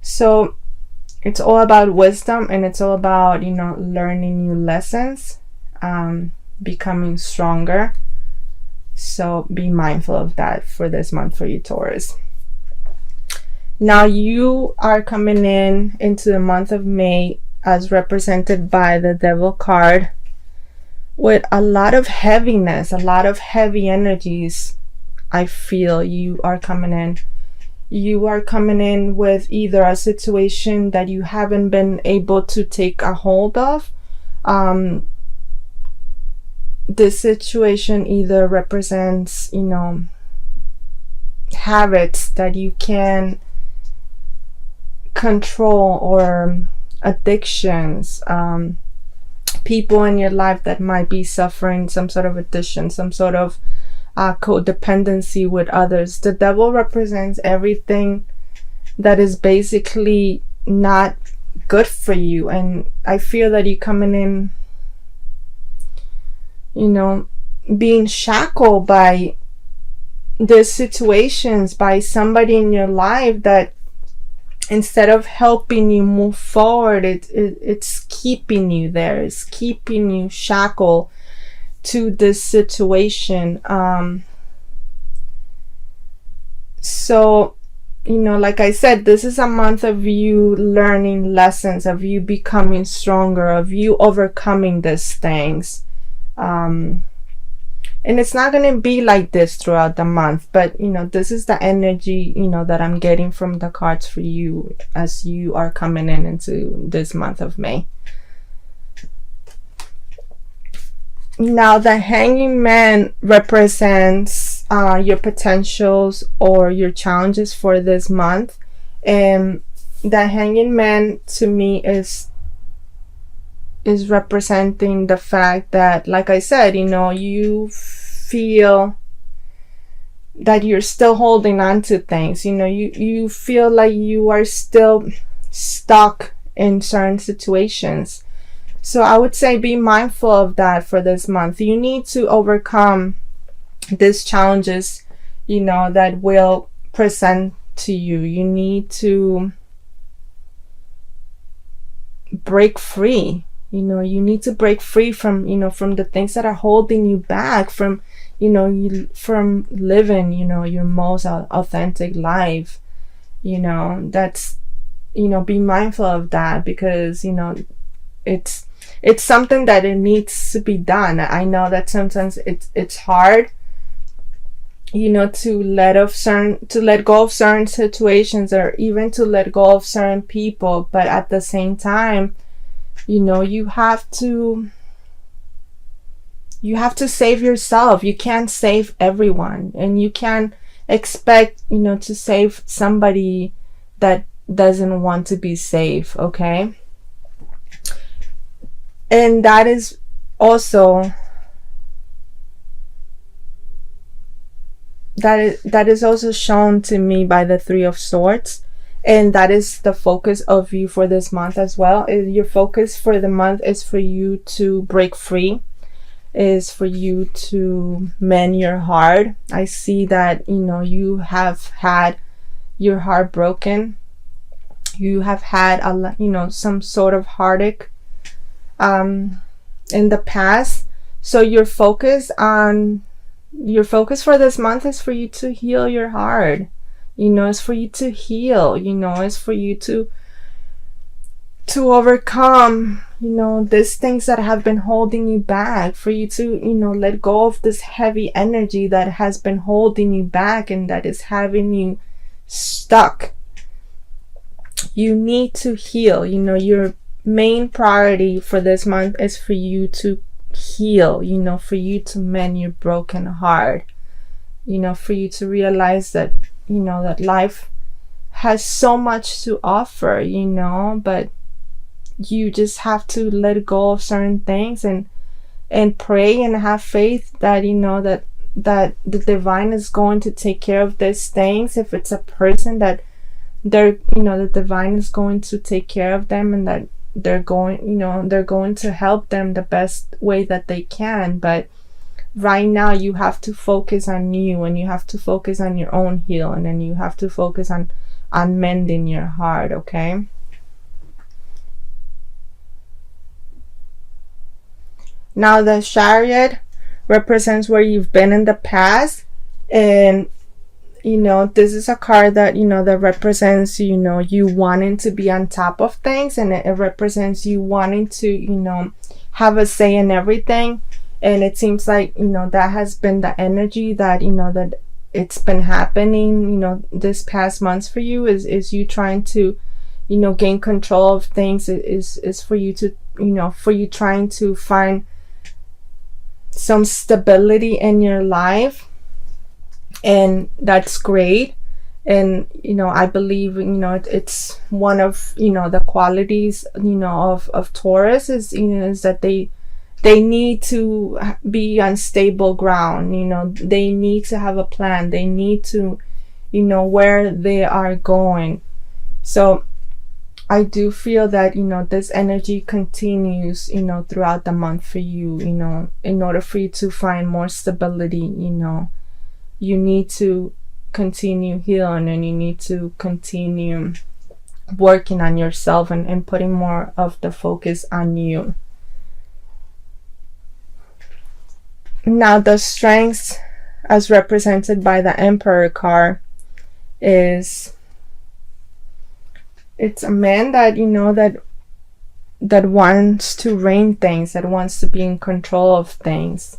So it's all about wisdom, and it's all about, learning new lessons, becoming stronger. So be mindful of that for this month for you, Taurus. Now you are coming into the month of May as represented by the Devil card with a lot of heaviness, a lot of heavy energies. I feel you are coming in. You are coming in with either a situation that you haven't been able to take a hold of. This situation either represents, habits that you can control, or addictions, people in your life that might be suffering some sort of addiction, some sort of codependency with others. The Devil represents everything that is basically not good for you, and I feel that you're coming in, being shackled by these situations, by somebody in your life that instead of helping you move forward, it's keeping you there. It's keeping you shackled to this situation. So, like I said, this is a month of you learning lessons, of you becoming stronger, of you overcoming these things. And it's not going to be like this throughout the month, but this is the energy that I'm getting from the cards for you as you are coming into this month of May. Now the Hanging Man represents your potentials or your challenges for this month, and the Hanging Man to me is representing the fact that, like I said, you feel that you're still holding on to things. You feel like you are still stuck in certain situations. So I would say be mindful of that for this month. You need to overcome these challenges, that will present to you. You need to break free. You need to break free from, from the things that are holding you back from, from living, your most authentic life. That's, be mindful of that, because, it's something that it needs to be done. I know that sometimes it's hard, to let go of certain situations, or even to let go of certain people, but at the same time, you have to save yourself. You can't save everyone, and you can't expect, to save somebody that doesn't want to be saved, okay? And that is also shown to me by the Three of Swords. And that is the focus of you for this month as well. Your focus for the month is for you to break free, is for you to mend your heart. I see that, you have had your heart broken. You have had some sort of heartache in the past. So your focus for this month is for you to heal your heart. It's for you to heal, it's for you to overcome, these things that have been holding you back, for you to, let go of this heavy energy that has been holding you back and that is having you stuck. You need to heal. Your main priority for this month is for you to heal, for you to mend your broken heart, for you to realize that, that life has so much to offer, but you just have to let go of certain things and pray and have faith that, that the divine is going to take care of these things. If it's a person that the divine is going to take care of them, and that they're going to help them the best way that they can. But right now you have to focus on you, and you have to focus on your own healing, and you have to focus on on mending your heart, okay? Now the Chariot represents where you've been in the past, and this is a card that that represents you wanting to be on top of things, and it represents you wanting to have a say in everything. And it seems like that has been the energy that that it's been happening this past months for you, is you trying to gain control of things, is for you to for you trying to find some stability in your life. And that's great. And I believe it's one of the qualities of Taurus is that they need to be on stable ground. They need to have a plan. They need to where they are going. So I do feel that this energy continues throughout the month for you. In order for you to find more stability, you need to continue healing, and you need to continue working on yourself, and putting more of the focus on you. Now the strengths, as represented by the Emperor card, is it's a man that that wants to reign things, that wants to be in control of things.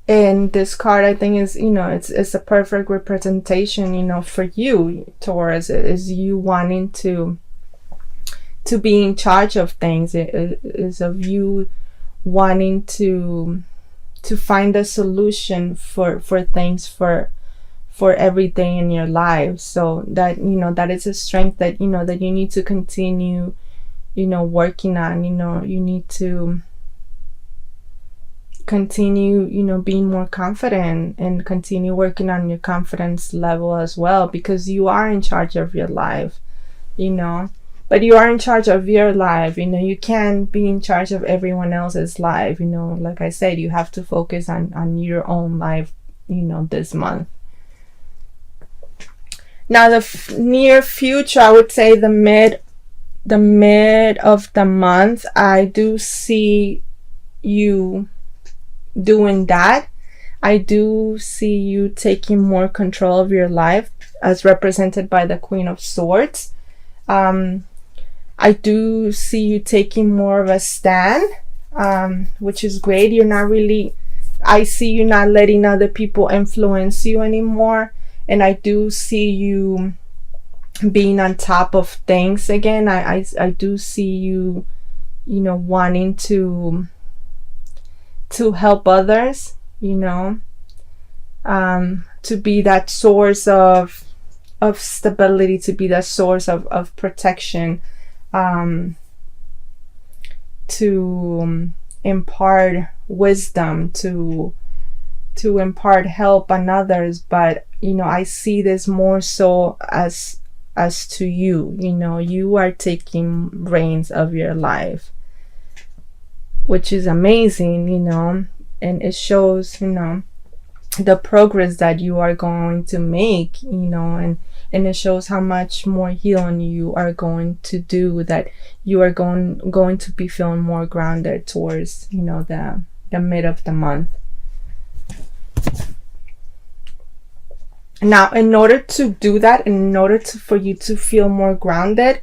And this card, I think, is it's a perfect representation for you, Taurus. Is you wanting to be in charge of things. It is of you wanting to find a solution for things, for everything in your life. So that that is a strength that that you need to continue working on. You need to continue being more confident, and continue working on your confidence level as well, because you are in charge of your life. But you are in charge of your life. You can't be in charge of everyone else's life. Like I said, you have to focus on your own life this month. Now the near future, I would say the mid of the month, I do see you doing that. I do see you taking more control of your life, as represented by the Queen of Swords. I do see you taking more of a stand, which is great. I see you not letting other people influence you anymore. And I do see you being on top of things again. I do see you, wanting to help others, to be that source of stability, to be that source of protection, to impart wisdom, to impart help on others. But I see this more so as to you. You are taking reins of your life, which is amazing, and it shows the progress that you are going to make, and it shows how much more healing you are going to do, that you are going to be feeling more grounded towards the mid of the month. Now, in order to do that, in order for you to feel more grounded,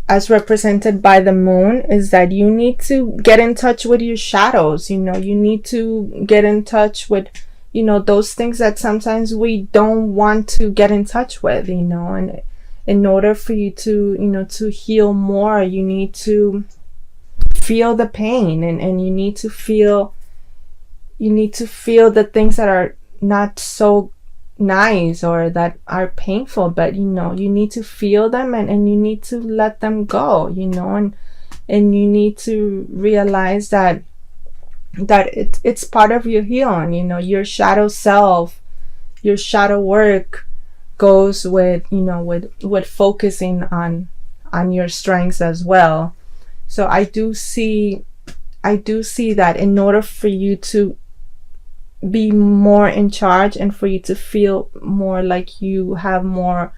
as represented by the moon, is that you need to get in touch with your shadows. You need to get in touch with those things that sometimes we don't want to get in touch with. And in order for you to to heal more, you need to feel the pain, and you need to feel the things that are not so nice or that are painful, but you need to feel them, and you need to let them go, and you need to realize that it's part of your healing. Your shadow self, your shadow work goes with with focusing on your strengths as well. So I do see that in order for you to be more in charge and for you to feel more like you have more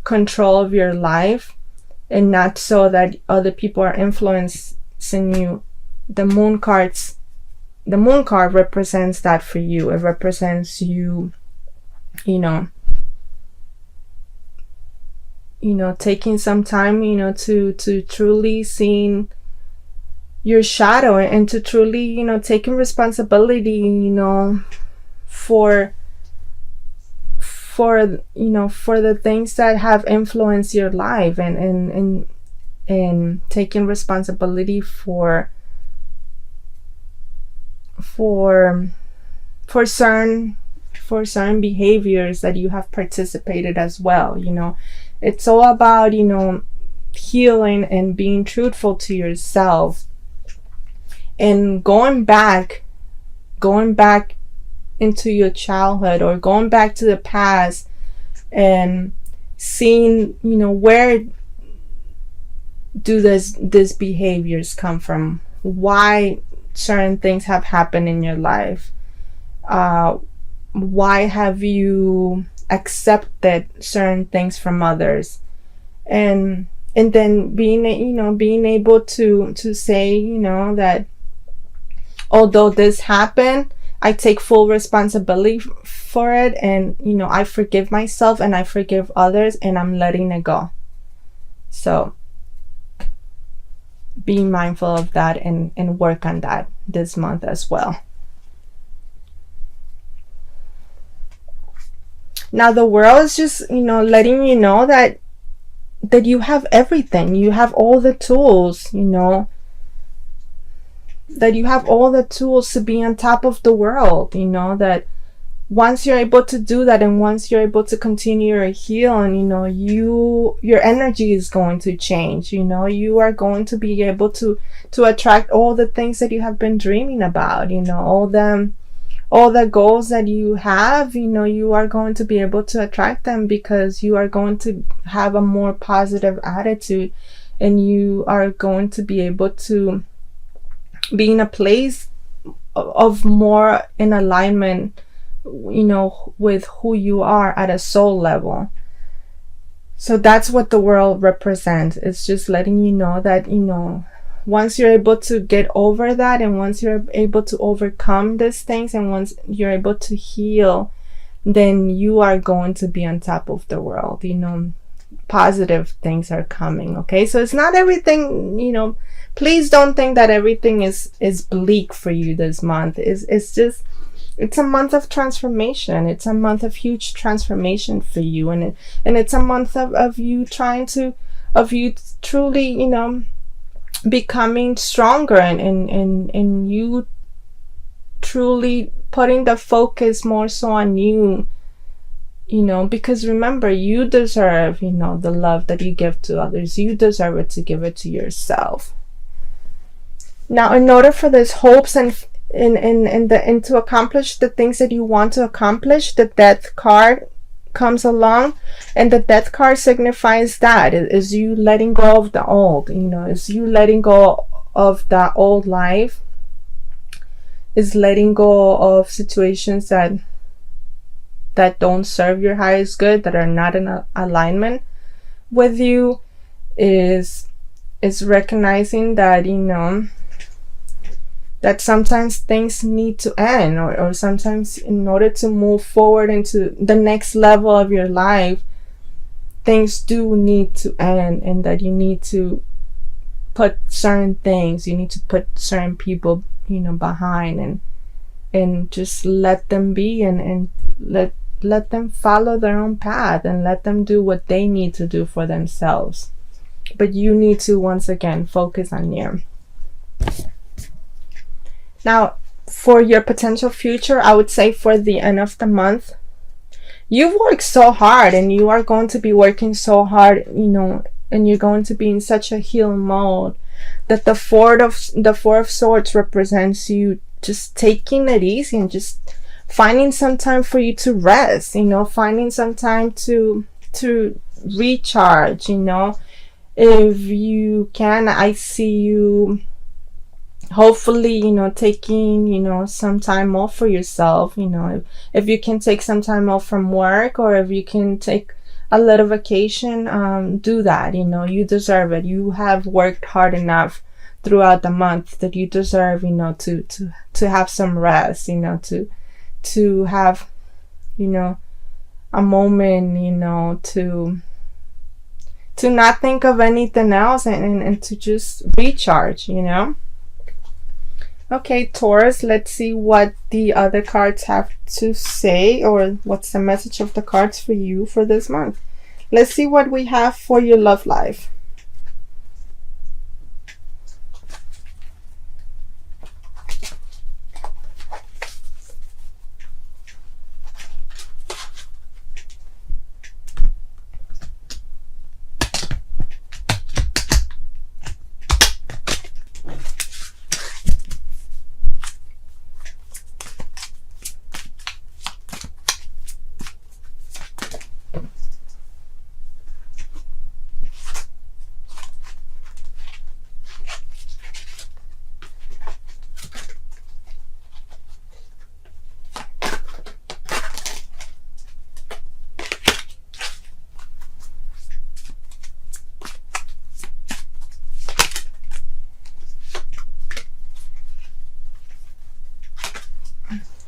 control of your life, and not so that other people are influencing you. The moon card represents that for you. It represents you, taking some time, to truly seeing your shadow, and to truly, taking responsibility, for the things that have influenced your life, and taking responsibility for certain behaviors that you have participated as well. It's all about, healing and being truthful to yourself, and going back into your childhood, or going back to the past, and seeing, where do these behaviors come from, why certain things have happened in your life, why have you accepted certain things from others, and then being able to say, that although this happened, I take full responsibility for it, and I forgive myself and I forgive others, and I'm letting it go. So be mindful of that, and work on that this month as well. Now the world is just, letting you know that you have everything. You have all the tools, that you have all the tools to be on top of the world, that once you're able to do that, and once you're able to continue your healing, your energy is going to change. You are going to be able to attract all the things that you have been dreaming about, all the goals that you have, you are going to be able to attract them, because you are going to have a more positive attitude, and you are going to be able to be in a place of more in alignment, with who you are at a soul level. So that's what the world represents. It's just letting you know that, once you're able to get over that, and once you're able to overcome these things, and once you're able to heal, then you are going to be on top of the world. Positive things are coming. Okay, so it's not everything, please don't think that everything is bleak for you this month. It's a month of transformation. It's a month of huge transformation for you, and it's a month of you truly, becoming stronger, and you truly putting the focus more so on you, because remember, you deserve, the love that you give to others. You deserve it to give it to yourself. Now, in order for these hopes and to accomplish the things that you want to accomplish, the Death card comes along, and the Death card signifies that is you letting go of the old. Is you letting go of that old life, is letting go of situations that don't serve your highest good, that are not in alignment with you, is recognizing that, that sometimes things need to end, or sometimes in order to move forward into the next level of your life, things do need to end, and that you need to put certain things, you need to put certain people, behind, and just let them be, and let them follow their own path, and let them do what they need to do for themselves. But you need to, once again, focus on you. Now, for your potential future, I would say for the end of the month, you've worked so hard, and you are going to be working so hard, and you're going to be in such a heal mode, that the Four of Swords represents you just taking it easy, and just finding some time for you to rest, finding some time to recharge, if you can. I see you hopefully, taking, some time off for yourself. If you can take some time off from work, or if you can take a little vacation, do that. You deserve it. You have worked hard enough throughout the month that you deserve, to have some rest, to have, a moment, to not think of anything else, and to just recharge. Okay, Taurus, let's see what the other cards have to say, or what's the message of the cards for you for this month. Let's see what we have for your love life.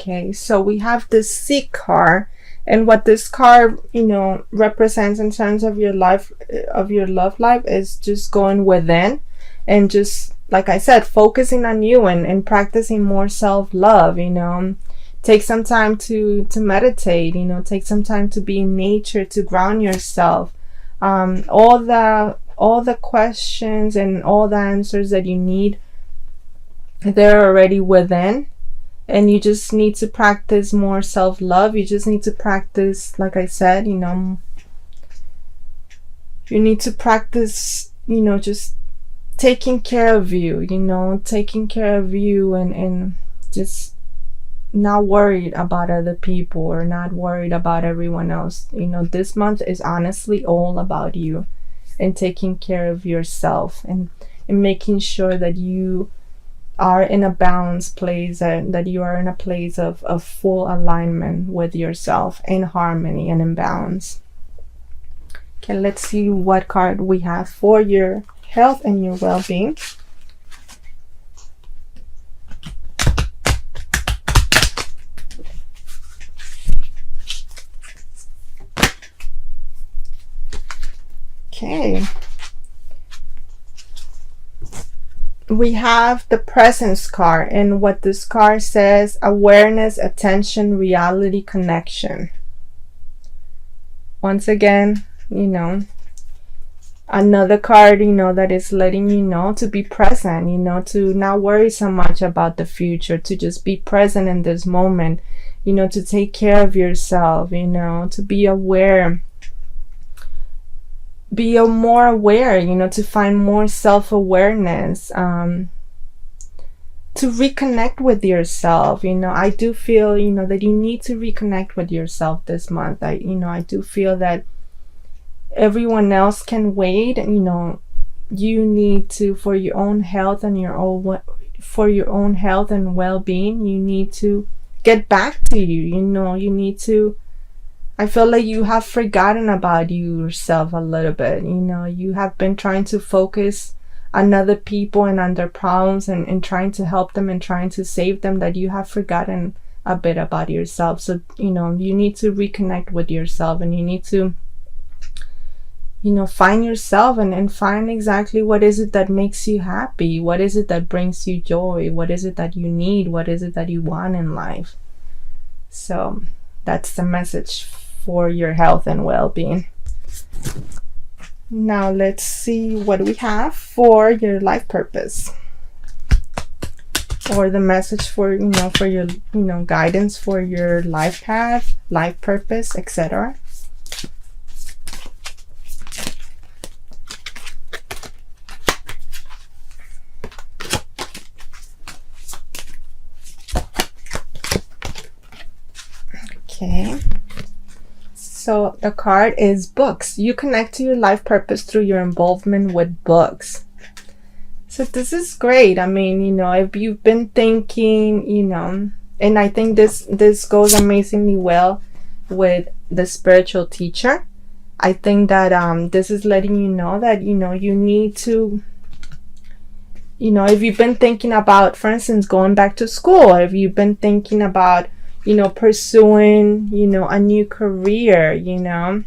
Okay, so we have the Seek card, and what this card, represents in terms of your life, of your love life, is just going within, and just, like I said, focusing on you, and practicing more self-love. Take some time to meditate. Take some time to be in nature, to ground yourself. All the questions and all the answers that you need, they're already within. And you just need to practice more self-love. You just need to practice, like I said, you need to practice, just taking care of you, taking care of you, and just not worried about other people, or not worried about everyone else. This month is honestly all about you, and taking care of yourself, and making sure that you are in a balanced place, that you are in a place of full alignment with yourself, in harmony and in balance. Okay, let's see what card we have for your health and your well-being. Okay. We have the Presence card, and what this card says: awareness, attention, reality, connection. Once again, another card, that is letting you know to be present, to not worry so much about the future, to just be present in this moment, to take care of yourself, to be aware. Be more aware, to find more self-awareness, to reconnect with yourself. I do feel, that you need to reconnect with yourself this month. I do feel that everyone else can wait. You need to, for your own health and well-being, you need to get back to you. You need to. I feel like you have forgotten about yourself a little bit. You have been trying to focus on other people and on their problems, and trying to help them and trying to save them, that you have forgotten a bit about yourself. So, you need to reconnect with yourself, and you need to, find yourself, and find exactly what is it that makes you happy. What is it that brings you joy? What is it that you need? What is it that you want in life? So that's the message for your health and well-being. Now let's see what we have for your life purpose, or the message for for your guidance for your life path, life purpose, etc. Okay. So the card is books. You connect to your life purpose through your involvement with books. So this is great. I mean, if you've been thinking, and I think this goes amazingly well with the spiritual teacher. I think that this is letting you know that you need to, if you've been thinking about, for instance, going back to school, if you've been thinking about pursuing a new career,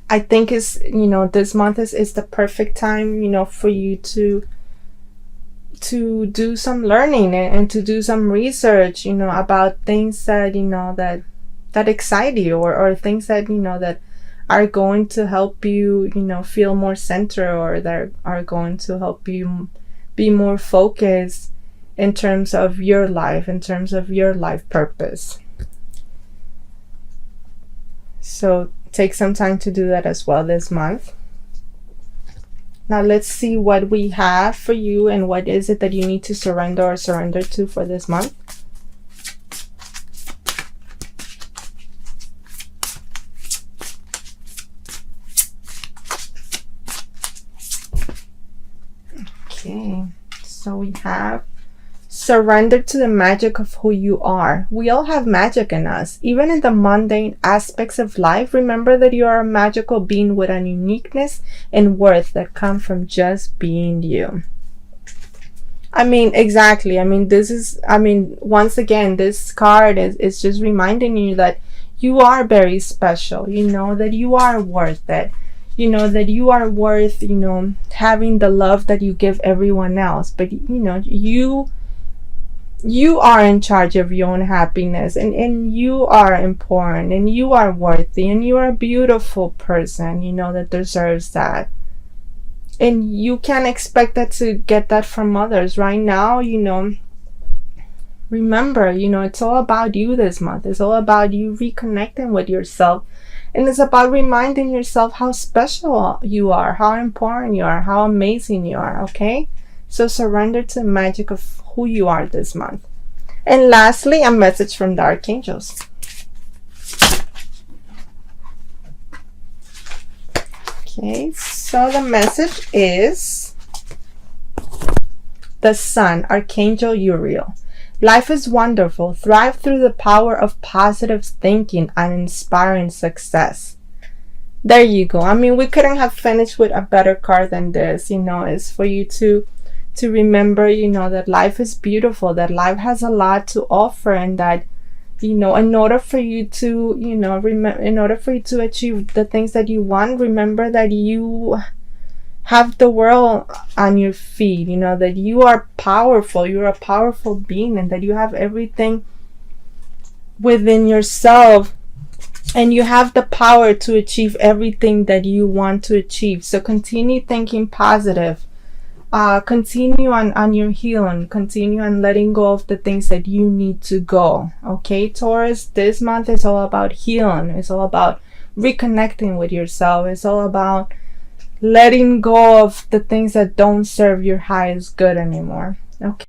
I think is this month is the perfect time for you to do some learning and to do some research about things that that excite you, or things that that are going to help you feel more centered, or that are going to help you be more focused in terms of your life, purpose. So take some time to do that as well this month. Now let's see what we have for you, and what is it that you need to surrender to for this month. Okay, so we have surrender to the magic of who you are. We all have magic in us. Even in the mundane aspects of life, remember that you are a magical being with an uniqueness and worth that come from just being you. I mean, exactly. I mean, once again, this card is just reminding you that you are very special. That you are worth it. That you are worth, having the love that you give everyone else. But, you are in charge of your own happiness, and you are important, and you are worthy, and you are a beautiful person, that deserves that. And you can't expect that to get that from others right now. Remember, it's all about you this month. It's all about you reconnecting with yourself. And it's about reminding yourself how special you are, how important you are, how amazing you are, okay? So surrender to the magic of who you are this month. And lastly, a message from the archangels. Okay, so the message is the Sun, Archangel Uriel. Life is wonderful. Thrive through the power of positive thinking and inspiring success. There you go. I mean, we couldn't have finished with a better card than this. It's for you to remember, that life is beautiful, that life has a lot to offer, and that, in order for you to, in order for you to achieve the things that you want, remember that you have the world on your feet, that you are powerful, you're a powerful being, and that you have everything within yourself, and you have the power to achieve everything that you want to achieve. So continue thinking positive. Continue on your healing. Continue on letting go of the things that you need to go. Okay, Taurus, this month is all about healing. It's all about reconnecting with yourself. It's all about letting go of the things that don't serve your highest good anymore. Okay.